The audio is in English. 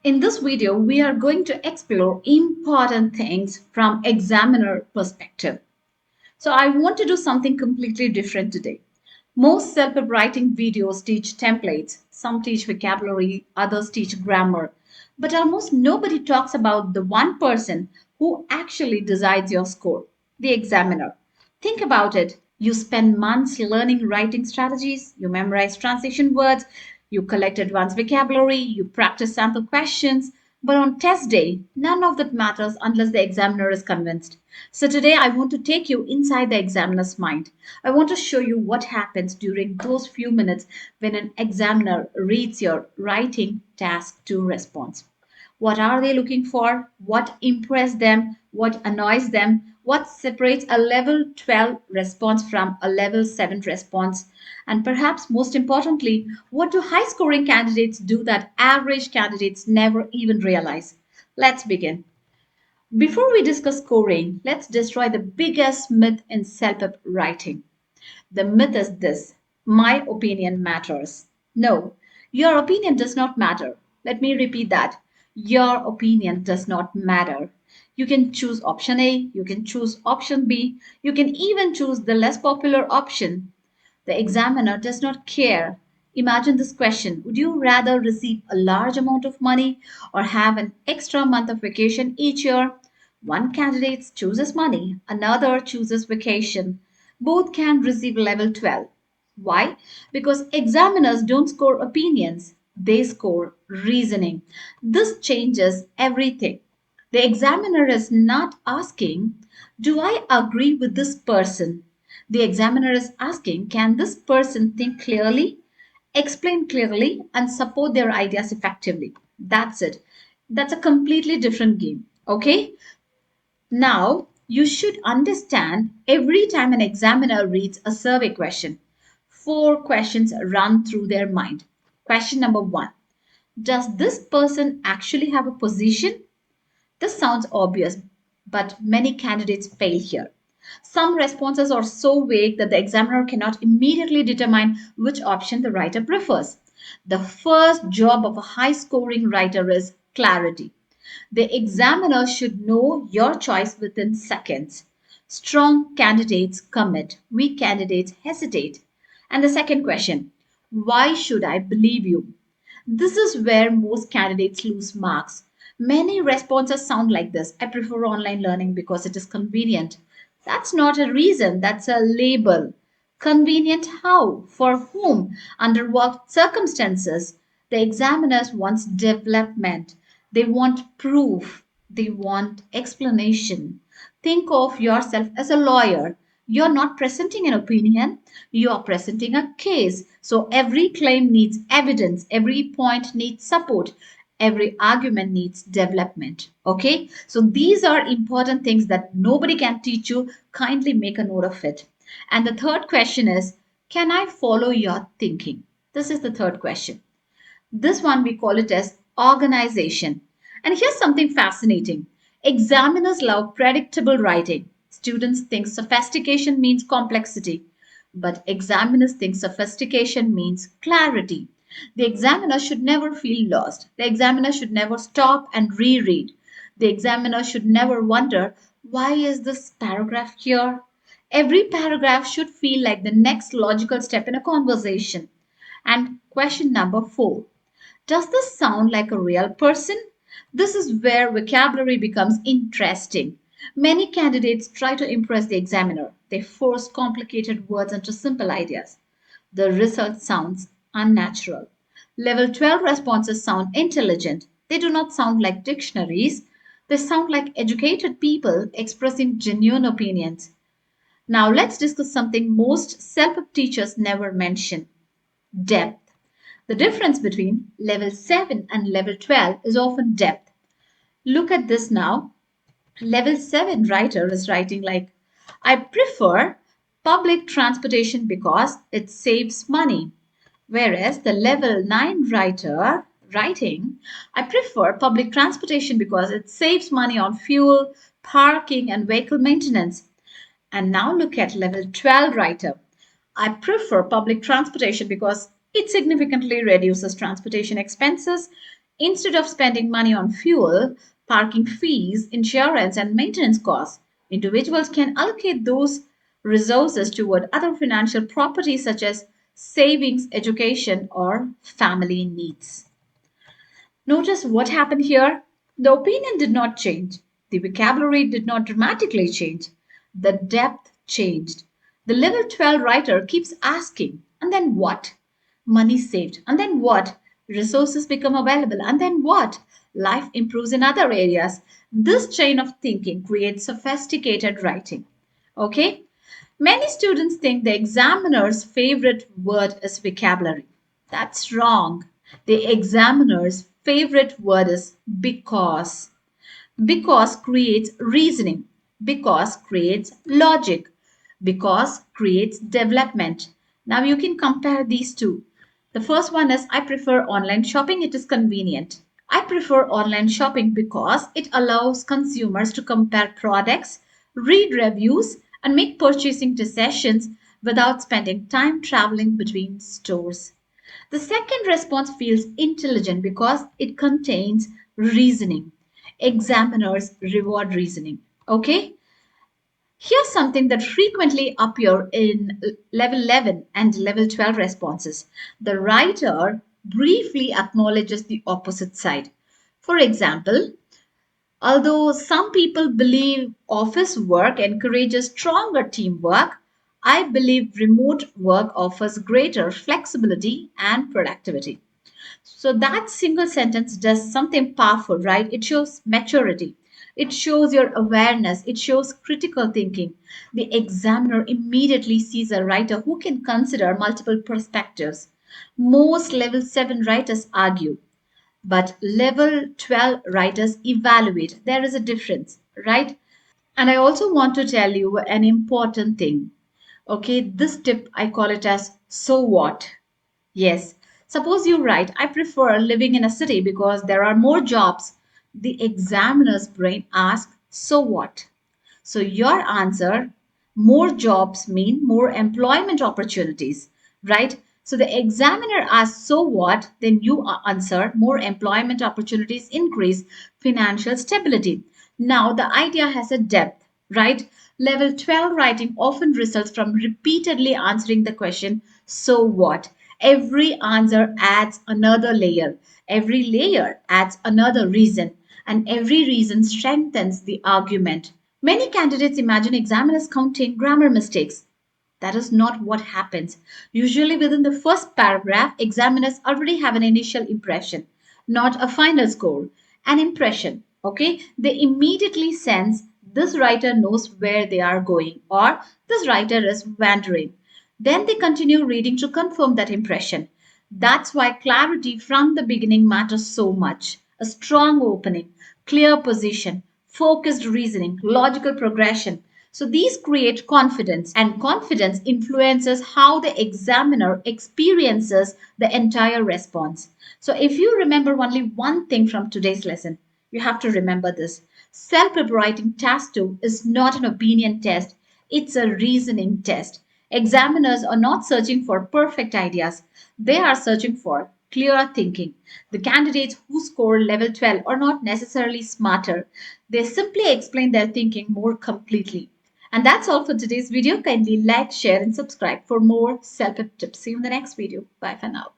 In this video, we are going to explore important things from examiner perspective. So I want to do something completely different today. Most self-help writing videos teach templates. Some teach vocabulary, others teach grammar. But almost nobody talks about the one person who actually decides your score, the examiner. Think about it. You spend months learning writing strategies, you memorize translation words, you collect advanced vocabulary, you practice sample questions, but on test day, none of that matters unless the examiner is convinced. So today I want to take you inside the examiner's mind. I want to show you what happens during those few minutes when an examiner reads your writing task to response. What are they looking for? What impressed them? What annoys them? What separates a level 12 response from a level 7 response? And perhaps most importantly, what do high scoring candidates do that average candidates never even realize? Let's begin. Before we discuss scoring, let's destroy the biggest myth in self-help writing. The myth is this: my opinion matters. No, your opinion does not matter. Let me repeat that. Your opinion does not matter. You can choose option A, you can choose option B, you can even choose the less popular option. The examiner does not care. Imagine this question: would you rather receive a large amount of money or have an extra month of vacation each year? One candidate chooses money, another chooses vacation. Both can receive level 12. Why? Because examiners don't score opinions, they score reasoning. This changes everything. The examiner is not asking, do I agree with this person? The examiner is asking, can this person think clearly, explain clearly, and support their ideas effectively? That's it. That's a completely different game. Okay? Now, you should understand every time an examiner reads a survey question, four questions run through their mind. Question number one: does this person actually have a position? This sounds obvious, but many candidates fail here. Some responses are so vague that the examiner cannot immediately determine which option the writer prefers. The first job of a high scoring writer is clarity. The examiner should know your choice within seconds. Strong candidates commit, weak candidates hesitate. And the second question: why should I believe you? This is where most candidates lose marks. Many responses sound like this: I prefer online learning because it is convenient. That's not a reason, that's a label. Convenient how? For whom? Under what circumstances? The examiners want development. They want proof. They want explanation. Think of yourself as a lawyer. You're not presenting an opinion, you are presenting a case. So every claim needs evidence, every point needs support, every argument needs development. Okay, so these are important things that nobody can teach you. Kindly make a note of it. And the third question is, can I follow your thinking? This is the third question. This one we call it as organization. And here's something fascinating: examiners love predictable writing. Students think sophistication means complexity, but examiners think sophistication means clarity. The examiner should never feel lost. The examiner should never stop and reread. The examiner should never wonder, why is this paragraph here? Every paragraph should feel like the next logical step in a conversation. And question number four: does this sound like a real person? This is where vocabulary becomes interesting. Many candidates try to impress the examiner. They force complicated words into simple ideas. The result sounds unnatural. Level 12 responses sound intelligent. They do not sound like dictionaries. They sound like educated people expressing genuine opinions. Now let's discuss something most self-help teachers never mention: depth. The difference between level 7 and level 12 is often depth. Look at this now. Level 7 writer is writing like, I prefer public transportation because it saves money. Whereas the level 9 writer writing, I prefer public transportation because it saves money on fuel, parking, and vehicle maintenance. And now look at level 12 writer. I prefer public transportation because it significantly reduces transportation expenses. Instead of spending money on fuel, parking fees, insurance, and maintenance costs, individuals can allocate those resources toward other financial properties such as savings, education, or family needs. Notice what happened here? The opinion did not change. The vocabulary did not dramatically change. The depth changed. The level 12 writer keeps asking, and then what? Money saved. And then what? Resources become available. And then what? Life improves in other areas. This chain of thinking creates sophisticated writing. Okay? Many students think the examiner's favorite word is vocabulary. That's wrong. The examiner's favorite word is because. Because creates reasoning. Because creates logic. Because creates development. Now you can compare these two. The first one is I prefer online shopping, it is convenient. I prefer online shopping because it allows consumers to compare products, read reviews, and make purchasing decisions without spending time traveling between stores. The second response feels intelligent because it contains reasoning. Examiners reward reasoning. Okay? Here's something that frequently appear in level 11 and level 12 responses. The writer briefly acknowledges the opposite side. For example, although some people believe office work encourages stronger teamwork, I believe remote work offers greater flexibility and productivity. So that single sentence does something powerful, right? It shows maturity. It shows your awareness. It shows critical thinking. The examiner immediately sees a writer who can consider multiple perspectives. Most level 7 writers argue, but level 12 writers evaluate. There is a difference, right? And I also want to tell you an important thing. Okay, this tip I call it as so what? Yes. Suppose you write, I prefer living in a city because there are more jobs. The examiner's brain asks, so what? So your answer, more jobs mean more employment opportunities, right? So the examiner asks, so what? Then you answer, more employment opportunities increase financial stability. Now the idea has a depth, right? Level 12 writing often results from repeatedly answering the question, so what? Every answer adds another layer. Every layer adds another reason, and every reason strengthens the argument. Many candidates imagine examiners counting grammar mistakes. That is not what happens. Usually, within the first paragraph, examiners already have an initial impression, not a final score, an impression. Okay, they immediately sense this writer knows where they are going or this writer is wandering. Then they continue reading to confirm that impression. That's why clarity from the beginning matters so much. A strong opening, clear position, focused reasoning, logical progression. So these create confidence, and confidence influences how the examiner experiences the entire response. So if you remember only one thing from today's lesson, you have to remember this. Self writing task 2 is not an opinion test, it's a reasoning test. Examiners are not searching for perfect ideas, they are searching for clear thinking. The candidates who score level 12 are not necessarily smarter, they simply explain their thinking more completely. And that's all for today's video. Kindly like, share, and subscribe for more self tips. See you in the next video. Bye for now.